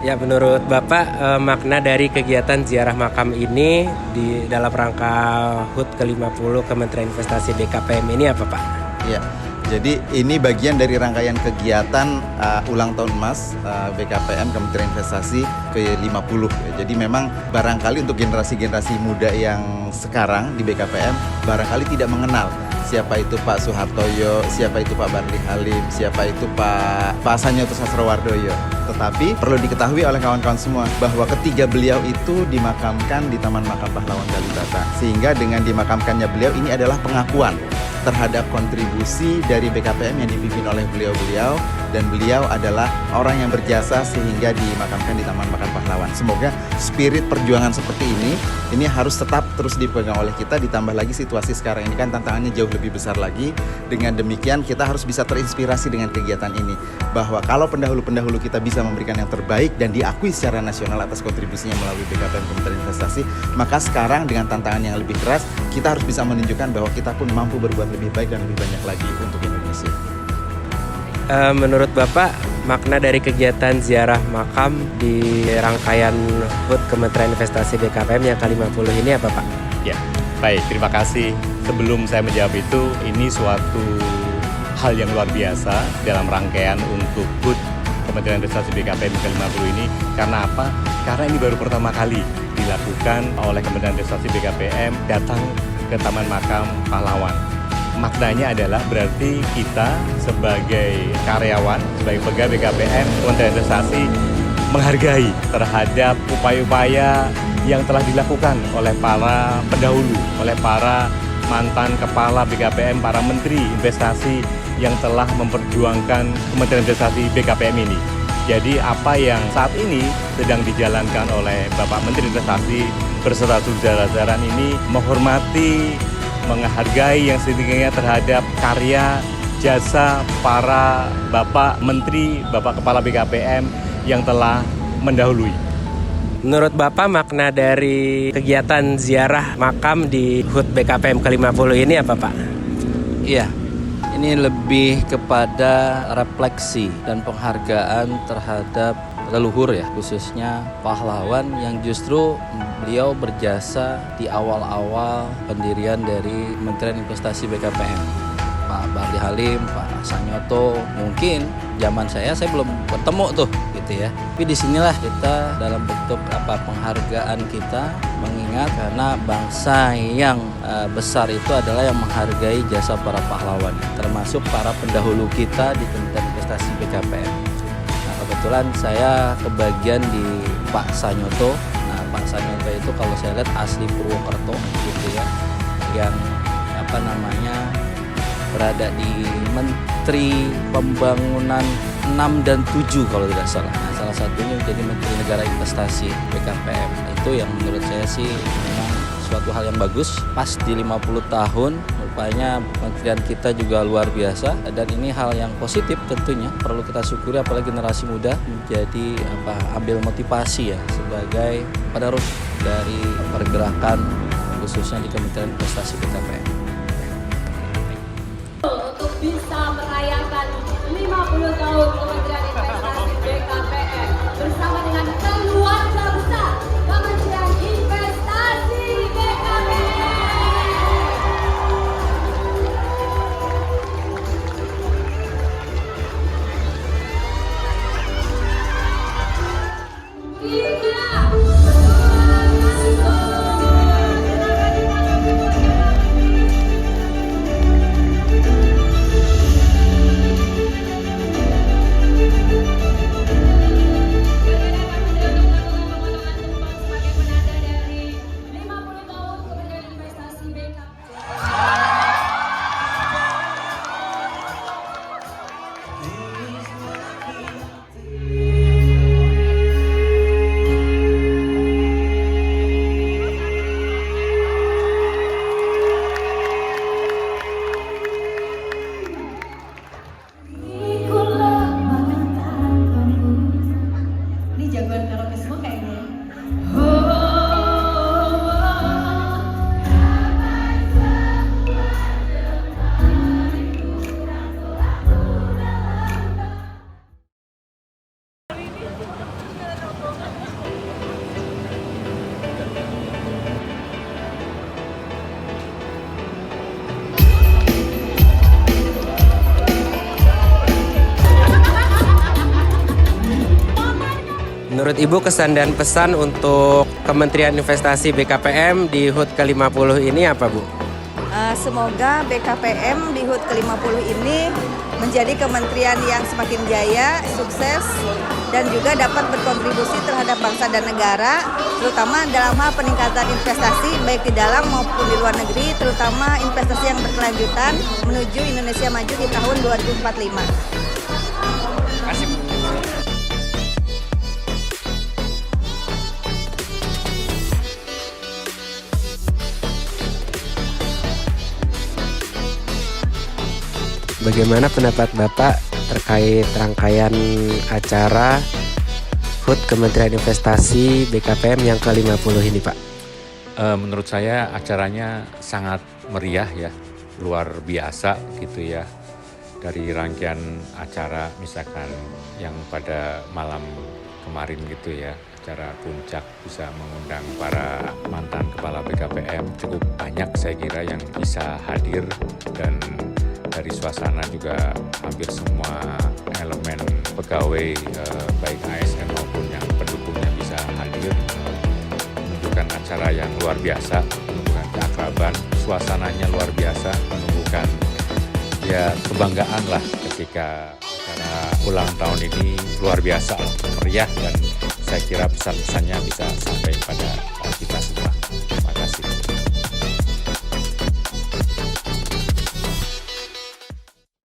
Ya, menurut Bapak makna dari kegiatan ziarah makam ini di dalam rangka HUT ke-50 Kementerian Investasi BKPM ini apa, Pak? Ya, jadi ini bagian dari rangkaian kegiatan ulang tahun emas BKPM Kementerian Investasi ke-50. Jadi memang barangkali untuk generasi-generasi muda yang sekarang di BKPM barangkali tidak mengenal siapa itu Pak Suhartoyo, siapa itu Pak Barli Halim, siapa itu Pak Sanyoto Sastrowardoyo. Tetapi perlu diketahui oleh kawan-kawan semua bahwa ketiga beliau itu dimakamkan di Taman Makam Pahlawan Kalibata. Sehingga dengan dimakamkannya beliau ini adalah pengakuan terhadap kontribusi dari BKPM yang dipimpin oleh beliau-beliau, dan beliau adalah orang yang berjasa sehingga dimakamkan di Taman Makam Pahlawan. Semoga spirit perjuangan seperti ini harus tetap terus dipegang oleh kita, ditambah lagi situasi sekarang ini kan tantangannya jauh lebih besar lagi. Dengan demikian kita harus bisa terinspirasi dengan kegiatan ini, bahwa kalau pendahulu-pendahulu kita bisa memberikan yang terbaik dan diakui secara nasional atas kontribusinya melalui BKPM Kementerian Investasi, maka sekarang dengan tantangan yang lebih keras kita harus bisa menunjukkan bahwa kita pun mampu berbuat lebih baik dan lebih banyak lagi untuk Indonesia. Menurut Bapak, makna dari kegiatan ziarah makam di rangkaian HUT Kementerian Investasi BKPM yang ke-50 ini apa, Pak? Ya, baik, terima kasih. Sebelum saya menjawab itu, ini suatu hal yang luar biasa dalam rangkaian untuk HUT Kementerian Investasi BKPM ke-50 ini. Karena apa? Karena ini baru pertama kali dilakukan oleh Kementerian Investasi BKPM datang ke Taman Makam Pahlawan. Maknanya adalah berarti kita sebagai karyawan, sebagai pegawai BKPM, Kementerian Investasi menghargai terhadap upaya-upaya yang telah dilakukan oleh para pendahulu, oleh para mantan kepala BKPM, para menteri investasi yang telah memperjuangkan Kementerian Investasi BKPM ini. Jadi apa yang saat ini sedang dijalankan oleh Bapak Menteri Investasi beserta jajaran ini menghormati, menghargai yang setingginya terhadap karya jasa para Bapak Menteri, Bapak Kepala BKPM yang telah mendahului. Menurut Bapak makna dari kegiatan ziarah makam di HUT BKPM ke-50 ini apa, Pak? Iya, ini lebih kepada refleksi dan penghargaan terhadap leluhur ya, khususnya pahlawan yang justru beliau berjasa di awal-awal pendirian dari Kementerian Investasi BKPM. Pak Barli Halim, Pak Sanyoto, mungkin zaman saya belum ketemu tuh gitu ya. Tapi disinilah kita dalam bentuk penghargaan kita mengingat karena bangsa yang besar itu adalah yang menghargai jasa para pahlawan, termasuk para pendahulu kita di Kementerian Investasi BKPM. Nah, kebetulan saya kebagian di Pak Sanyoto. Nah, Pak Sanyoto itu kalau saya lihat asli Purwokerto gitu ya, yang berada di Menteri Pembangunan 6 dan 7 kalau tidak salah. Nah, salah satunya menjadi Menteri Negara Investasi BKPM. Itu yang menurut saya sih memang suatu hal yang bagus. Pas di 50 tahun, rupanya kementerian kita juga luar biasa. Dan ini hal yang positif tentunya. Perlu kita syukuri apalagi generasi muda menjadi ambil motivasi ya sebagai penerus dari pergerakan khususnya di Kementerian Investasi BKPM. Untuk bisa merayakan 50 tahun Kementerian Investasi BKPM bersama dengan keluarga besar Kementerian Investasi BKPM. Menurut Ibu kesan dan pesan untuk Kementerian Investasi BKPM di HUT ke-50 ini apa Bu? Semoga BKPM di HUT ke-50 ini menjadi kementerian yang semakin jaya, sukses, dan juga dapat berkontribusi terhadap bangsa dan negara, terutama dalam hal peningkatan investasi baik di dalam maupun di luar negeri, terutama investasi yang berkelanjutan menuju Indonesia maju di tahun 2045. Terima kasih Bu. Bagaimana pendapat Bapak terkait rangkaian acara HUT Kementerian Investasi BKPM yang ke-50 ini Pak? Menurut saya acaranya sangat meriah ya, luar biasa gitu ya. Dari rangkaian acara misalkan yang pada malam kemarin gitu ya, acara puncak bisa mengundang para mantan kepala BKPM, cukup banyak saya kira yang bisa hadir, dan dari suasana juga hampir semua elemen pegawai baik ASN maupun yang pendukungnya bisa hadir, menunjukkan acara yang luar biasa, menunjukkan keakraban, suasananya luar biasa, menunjukkan ya kebanggaan lah ketika acara ulang tahun ini luar biasa, meriah, dan saya kira pesan-pesannya bisa sampai pada